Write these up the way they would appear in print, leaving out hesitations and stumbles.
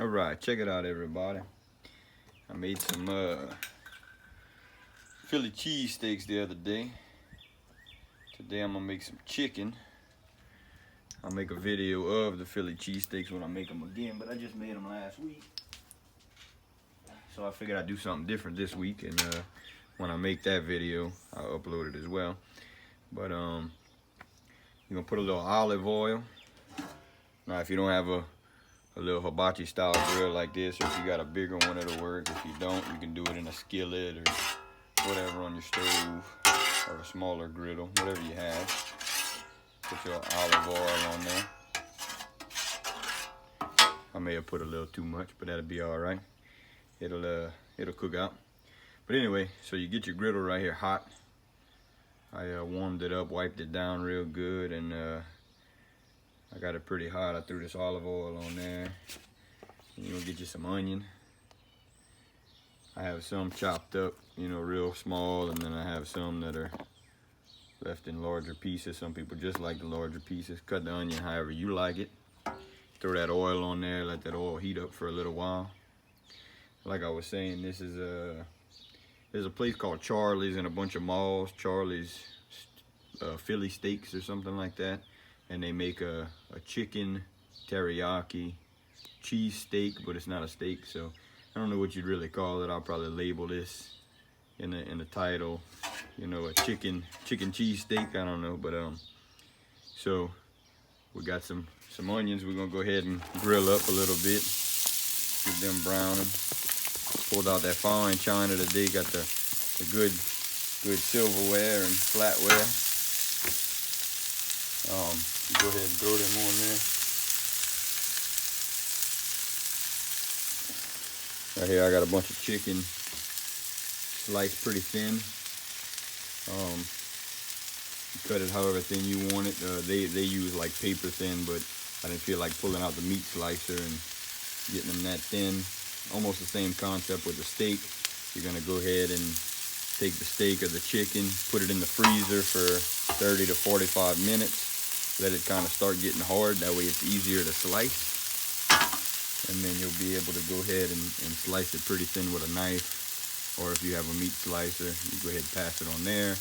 All right, check it out, everybody. I made some Philly cheesesteaks the other day. Today I'm gonna make some chicken. I'll make a video of the Philly cheesesteaks when I make them again, but I just made them last week. So I figured I'd do something different this week, and when I make that video, I'll upload it as well. But you're gonna put a little olive oil. Now, if you don't have a little hibachi style grill like this, or if you got a bigger one, it'll work. If you don't, you can do it in a skillet or whatever on your stove, or a smaller griddle, whatever you have. Put your olive oil on there. I may have put a little too much, but that'll be all right. It'll cook out. But anyway, so you get your griddle right here hot. I warmed it up, wiped it down real good, and I got it pretty hot. I threw this olive oil on there. And you're gonna get you some onion. I have some chopped up, you know, real small, and then I have some that are left in larger pieces. Some people just like the larger pieces. Cut the onion however you like it. Throw that oil on there, let that oil heat up for a little while. Like I was saying, this is there's a place called Charlie's in a bunch of malls. Charlie's Philly steaks or something like that. And they make a chicken teriyaki cheese steak, but it's not a steak, so I don't know what you'd really call it. I'll probably label this in the title, you know, a chicken cheese steak. I don't know, but so we got some onions. We're gonna go ahead and grill up a little bit, get them browning. Pulled out that fine china today. Got the good silverware and flatware. Go ahead and throw them on there. Right here I got a bunch of chicken sliced pretty thin. Cut it however thin you want it. They use like paper thin, but I didn't feel like pulling out the meat slicer and getting them that thin. Almost the same concept with the steak. You're gonna go ahead and take the steak or the chicken, put it in the freezer for 30 to 45 minutes. Let it kind of start getting hard. That way it's easier to slice. And then you'll be able to go ahead and slice it pretty thin with a knife. Or if you have a meat slicer, you go ahead and pass it on there.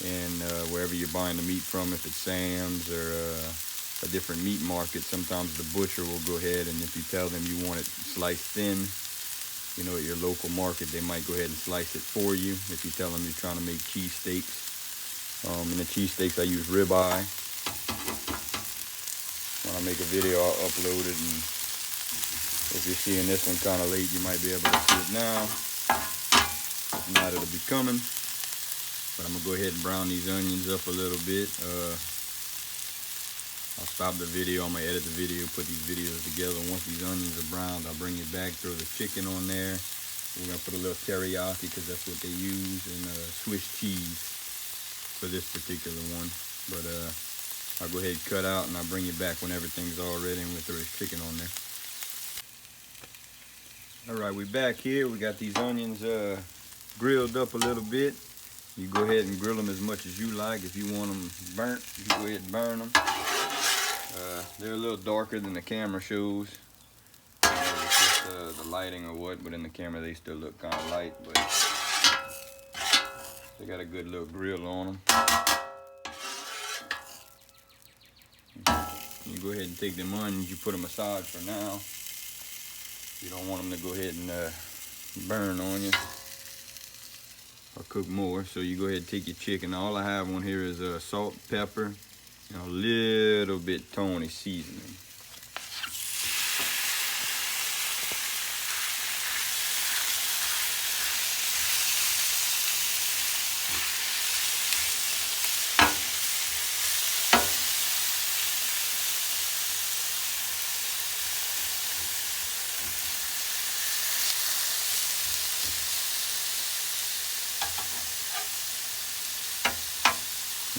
And wherever you're buying the meat from, if it's Sam's or a different meat market, sometimes the butcher will go ahead, and if you tell them you want it sliced thin, you know, at your local market, they might go ahead and slice it for you if you tell them you're trying to make cheese steaks. In the cheese steaks, I use ribeye. When I make a video, I'll upload it, and if you're seeing this one kind of late, you might be able to see it now. If not, it'll be coming. But I'm gonna go ahead and brown these onions up a little bit. I'll stop the video, I'm gonna edit the video, put these videos together. Once these onions are browned, I'll bring it back, throw the chicken on there. We're gonna put a little teriyaki, because that's what they use, and Swiss cheese for this particular one. But I'll go ahead and cut out, and I'll bring you back when everything's all ready, and we'll throw this chicken on there. All right, we're back here. We got these onions grilled up a little bit. You go ahead and grill them as much as you like. If you want them burnt, you go ahead and burn them. They're a little darker than the camera shows. It's just the lighting or what, but in the camera they still look kind of light, but they got a good little grill on them. You go ahead and take them onions, you put them aside for now. You don't want them to go ahead and burn on you or cook more. So you go ahead and take your chicken. All I have on here is salt, pepper, and a little bit Tony seasoning.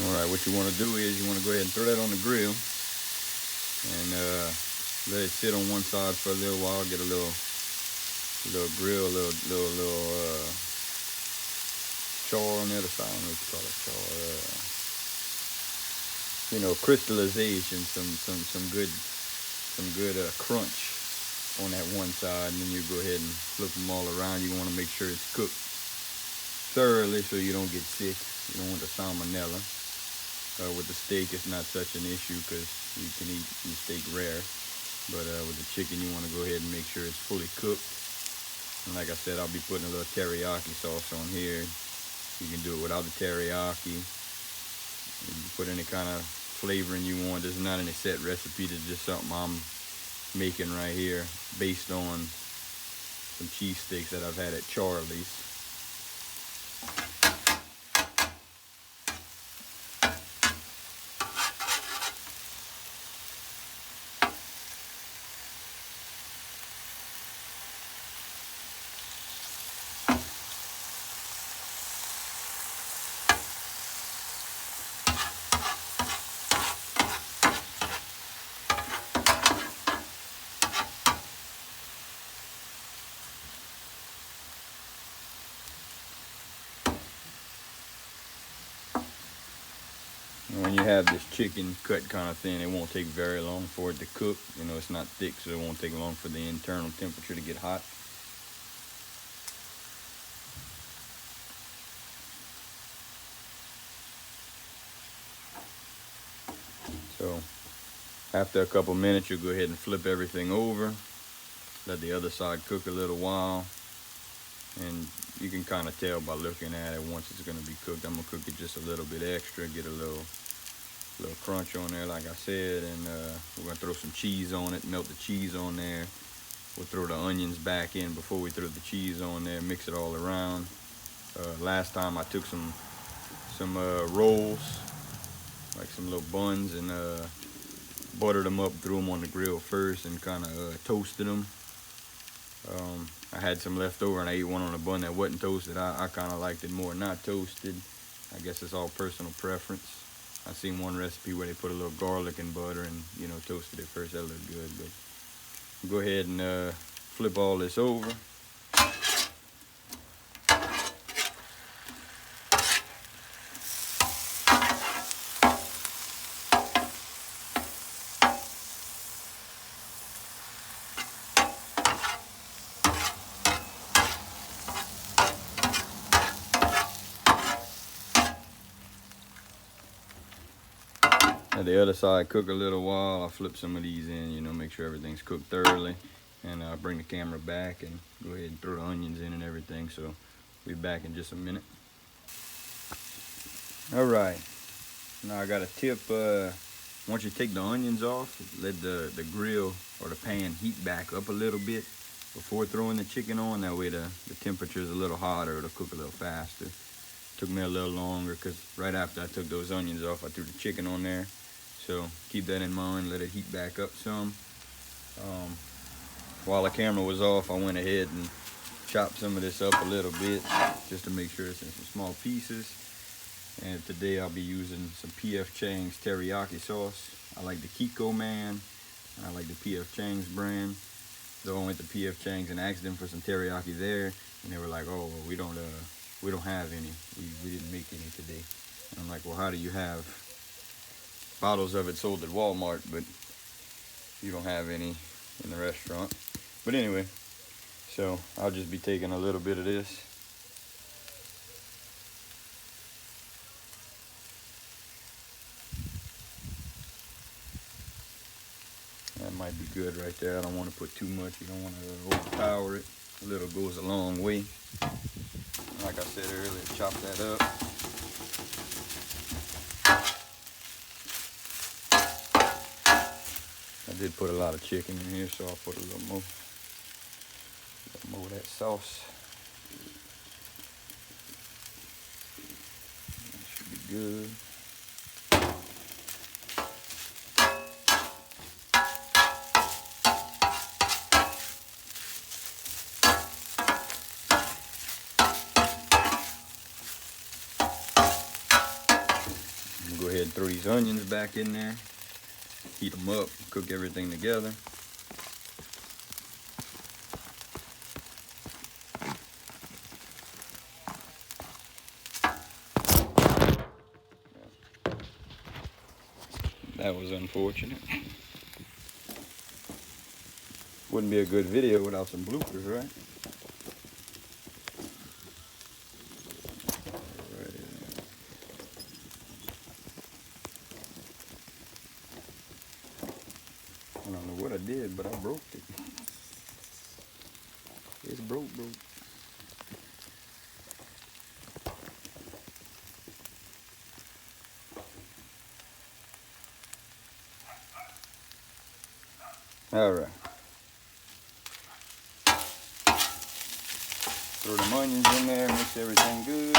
All right, what you want to do is you want to go ahead and throw that on the grill and let it sit on one side for a little while, get a little grill, a little char on the other side. I don't know what you call it, char. You know, crystallization, some good crunch on that one side, and then you go ahead and flip them all around. You want to make sure it's cooked thoroughly so you don't get sick. You don't want the salmonella. With the steak, it's not such an issue because you can eat your steak rare. But with the chicken, you want to go ahead and make sure it's fully cooked. And like I said, I'll be putting a little teriyaki sauce on here. You can do it without the teriyaki. You can put any kind of flavoring you want. There's not any set recipe. There's just something I'm making right here based on some cheesesteaks that I've had at Charlie's. When you have this chicken cut kind of thin, it won't take very long for it to cook. You know, it's not thick, so it won't take long for the internal temperature to get hot. So after a couple minutes, you'll go ahead and flip everything over. Let the other side cook a little while. And you can kind of tell by looking at it once it's going to be cooked. I'm going to cook it just a little bit extra, get a little crunch on there, like I said. And we're going to throw some cheese on it, melt the cheese on there. We'll throw the onions back in before we throw the cheese on there, mix it all around. Last time I took some rolls, like some little buns, and buttered them up, threw them on the grill first, and kind of toasted them. I had some left over and I ate one on a bun that wasn't toasted. I kind of liked it more not toasted. I guess it's all personal preference. I seen one recipe where they put a little garlic and butter and, you know, toasted it first. That looked good. But go ahead and flip all this over. Let the other side cook a little while. I'll flip some of these in, you know, make sure everything's cooked thoroughly. And I'll bring the camera back and go ahead and throw the onions in and everything. So we'll be back in just a minute. All right, now I got a tip. Once you take the onions off, let the grill or the pan heat back up a little bit before throwing the chicken on. That way the temperature is a little hotter, it'll cook a little faster. Took me a little longer because right after I took those onions off, I threw the chicken on there. So keep that in mind, let it heat back up some. While the camera was off, I went ahead and chopped some of this up a little bit just to make sure it's in some small pieces. And today I'll be using some P.F. Chang's teriyaki sauce. I like the Kiko Man, and I like the P.F. Chang's brand. So I went to P.F. Chang's and asked them for some teriyaki there, and they were like, "Oh, well, we don't have any. We didn't make any today." And I'm like, "Well, how do you have bottles of it sold at Walmart, but you don't have any in the restaurant?" But anyway, so I'll just be taking a little bit of this. That might be good right there. I don't want to put too much. You don't want to overpower it. A little goes a long way. Like I said earlier, chop that up. I did put a lot of chicken in here, so I'll put a little more of that sauce. That should be good. Go ahead and throw these onions back in there, heat them up, cook everything together. That was unfortunate. Wouldn't be a good video without some bloopers, right? I don't know what I did, but I broke it. It's broke. All right. Throw them onions in there, mix everything good.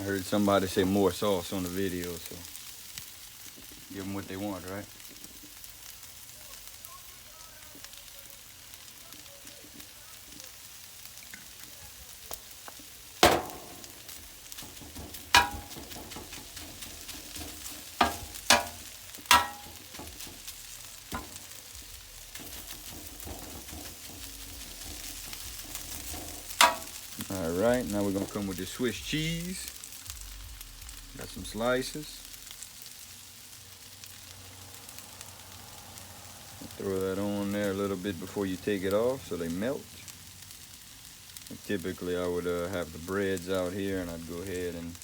I heard somebody say more sauce on the video, so give them what they want, right? All right, now we're gonna come with the Swiss cheese. Got some slices. Throw that on there a little bit before you take it off so they melt. And typically I would have the breads out here and I'd go ahead and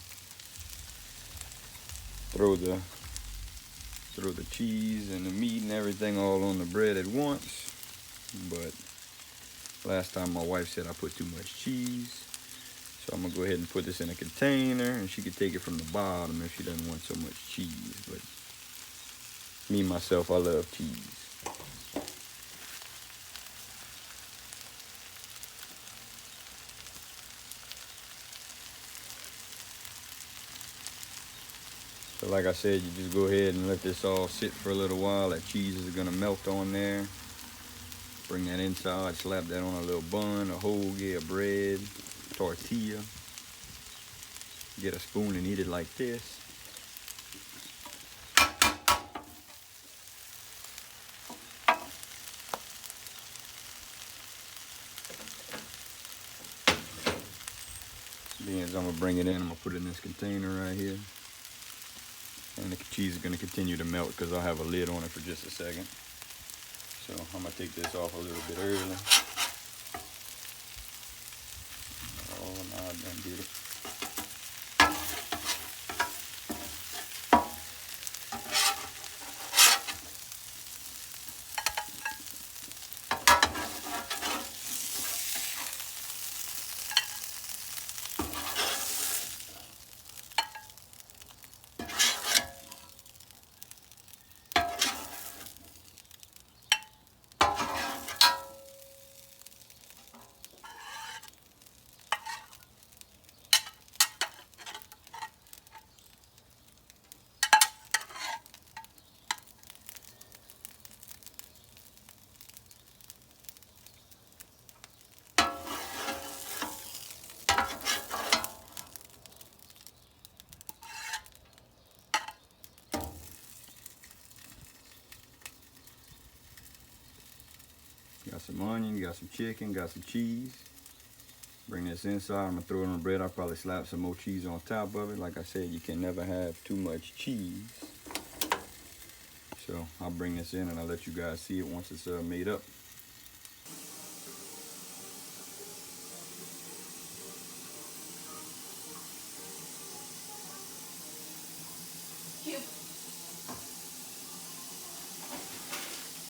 throw the cheese and the meat and everything all on the bread at once. But last time my wife said I put too much cheese. So I'm gonna go ahead and put this in a container and she could take it from the bottom if she doesn't want so much cheese. But me, myself, I love cheese. So like I said, you just go ahead and let this all sit for a little while. That cheese is gonna melt on there. Bring that inside, slap that on a little bun, a hoagie, a bread, tortilla. Get a spoon and eat it like this. Beans, I'm gonna bring it in, I'm gonna put it in this container right here. And the cheese is gonna continue to melt because I'll have a lid on it for just a second. So I'm gonna take this off a little bit early. Oh, no, I done did it. Got some onion, got some chicken, got some cheese. Bring this inside, I'm gonna throw it on the bread. I'll probably slap some more cheese on top of it. Like I said, you can never have too much cheese. So I'll bring this in and I'll let you guys see it once it's made up.